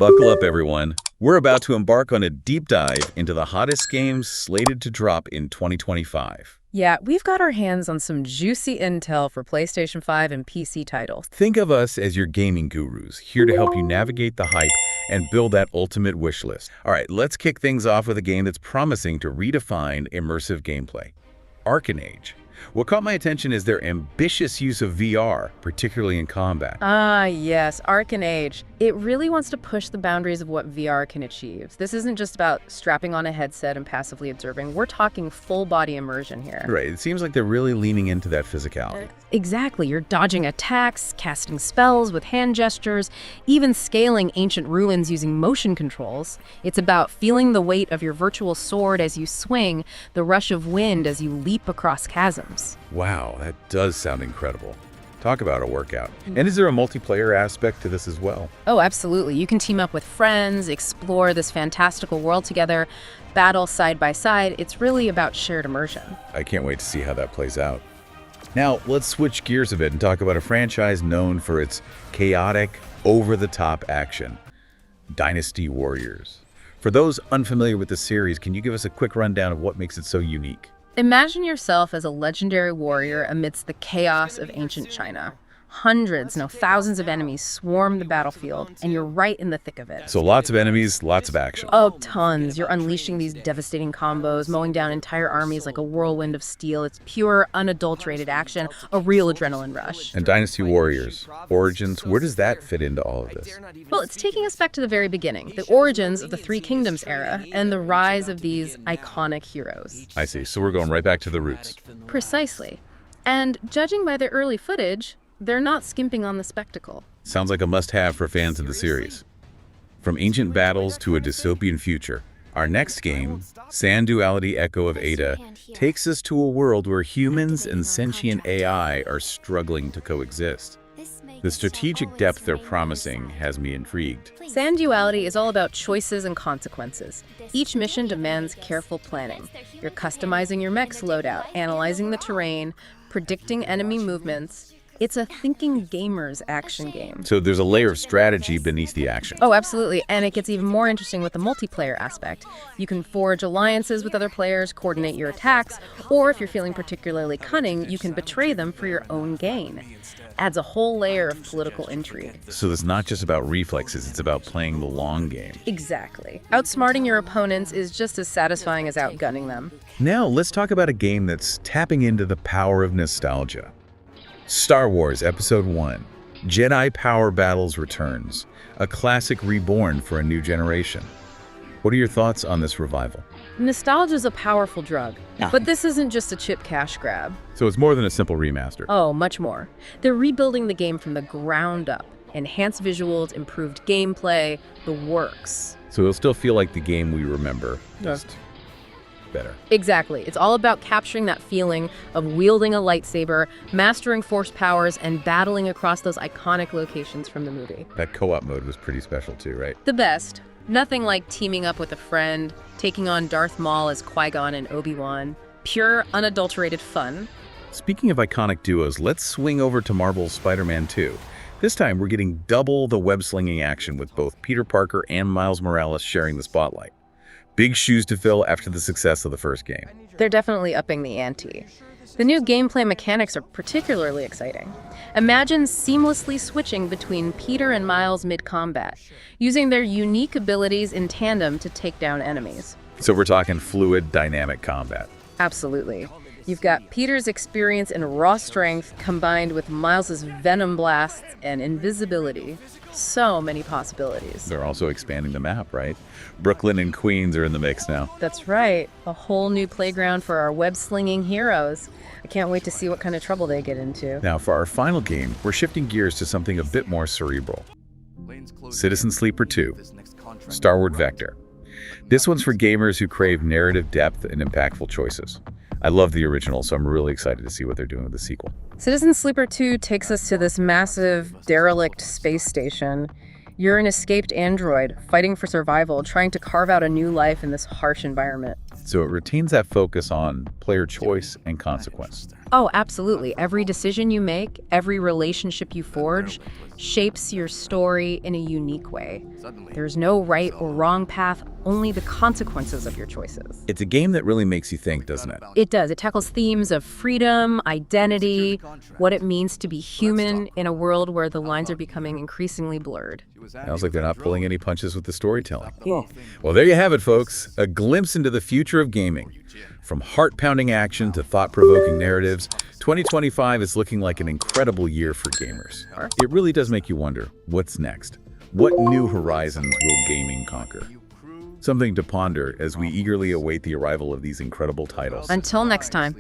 Buckle up, everyone. We're about to embark on a deep dive into the hottest games slated to drop in 2025. Yeah, we've got our hands on some juicy intel for PlayStation 5 and PC titles. Think of us as your gaming gurus, here to help you navigate the hype and build that ultimate wish list. All right, let's kick things off with a game that's promising to redefine immersive gameplay. Arken Age. What caught my attention is their ambitious use of VR, particularly in combat. Ah, yes, Arken Age. It really wants to push the boundaries of what VR can achieve. This isn't just about strapping on a headset and passively observing. We're talking full-body immersion here. Right, it seems like they're really leaning into that physicality. Exactly. You're dodging attacks, casting spells with hand gestures, even scaling ancient ruins using motion controls. It's about feeling the weight of your virtual sword as you swing, the rush of wind as you leap across chasms. Wow, that does sound incredible. Talk about a workout. And is there a multiplayer aspect to this as well? Oh, absolutely. You can team up with friends, explore this fantastical world together, battle side by side. It's really about shared immersion. I can't wait to see how that plays out. Now, let's switch gears a bit and talk about a franchise known for its chaotic, over-the-top action, Dynasty Warriors. For those unfamiliar with the series, can you give us a quick rundown of what makes it so unique? Imagine yourself as a legendary warrior amidst the chaos of ancient China. Hundreds, no, thousands of enemies swarm the battlefield, and you're right in the thick of it. So lots of enemies, lots of action. Oh, tons. You're unleashing these devastating combos, mowing down entire armies like a whirlwind of steel. It's pure, unadulterated action, a real adrenaline rush. And Dynasty Warriors, Origins, where does that fit into all of this? Well, it's taking us back to the very beginning, the origins of the Three Kingdoms era, and the rise of these iconic heroes. I see, so we're going right back to the roots. Precisely. And judging by the early footage, they're not skimping on the spectacle. Sounds like a must-have for fans of the series. From ancient battles to a dystopian future, our next game, SYNDUALITY Echo of Ada, takes us to a world where humans and sentient AI are struggling to coexist. The strategic depth they're promising has me intrigued. SYNDUALITY is all about choices and consequences. Each mission demands careful planning. You're customizing your mech's loadout, analyzing the terrain, predicting enemy movements. It's a thinking gamer's action game. So there's a layer of strategy beneath the action. Oh, absolutely. And it gets even more interesting with the multiplayer aspect. You can forge alliances with other players, coordinate your attacks, or if you're feeling particularly cunning, you can betray them for your own gain. Adds a whole layer of political intrigue. So it's not just about reflexes, it's about playing the long game. Exactly. Outsmarting your opponents is just as satisfying as outgunning them. Now let's talk about a game that's tapping into the power of nostalgia. Star Wars Episode 1, Jedi Power Battles Returns, a classic reborn for a new generation. What are your thoughts on this revival? Nostalgia is a powerful drug, but this isn't just a chip cash grab. So it's more than a simple remaster. Oh, much more. They're rebuilding the game from the ground up. Enhanced visuals, improved gameplay, the works. So it'll still feel like the game we remember, just better. Exactly. It's all about capturing that feeling of wielding a lightsaber, mastering force powers, and battling across those iconic locations from the movie. That co-op mode was pretty special too, right? The best. Nothing like teaming up with a friend, taking on Darth Maul as Qui-Gon and Obi-Wan. Pure, unadulterated fun. Speaking of iconic duos, let's swing over to Marvel's Spider-Man 2. This time we're getting double the web-slinging action with both Peter Parker and Miles Morales sharing the spotlight. Big shoes to fill after the success of the first game. They're definitely upping the ante. The new gameplay mechanics are particularly exciting. Imagine seamlessly switching between Peter and Miles mid-combat, using their unique abilities in tandem to take down enemies. So we're talking fluid, dynamic combat. Absolutely. You've got Peter's experience and raw strength combined with Miles's venom blasts and invisibility. So many possibilities. They're also expanding the map, right? Brooklyn and Queens are in the mix now. That's right. A whole new playground for our web-slinging heroes. I can't wait to see what kind of trouble they get into. Now, for our final game, we're shifting gears to something a bit more cerebral. Citizen Sleeper 2, Starward Vector. This one's for gamers who crave narrative depth and impactful choices. I love the original, so I'm really excited to see what they're doing with the sequel. Citizen Sleeper 2 takes us to this massive, derelict space station. You're an escaped android, fighting for survival, trying to carve out a new life in this harsh environment. So it retains that focus on player choice and consequence. Oh, absolutely. Every decision you make, every relationship you forge, shapes your story in a unique way. There's no right or wrong path, only the consequences of your choices. It's a game that really makes you think, doesn't it? It does. It tackles themes of freedom, identity, what it means to be human in a world where the lines are becoming increasingly blurred. Sounds like they're not pulling any punches with the storytelling. Well, there you have it, folks. A glimpse into the future of gaming. From heart-pounding action to thought-provoking narratives, 2025 is looking like an incredible year for gamers. It really does make you wonder, what's next? What new horizons will gaming conquer? Something to ponder as we eagerly await the arrival of these incredible titles. Until next time.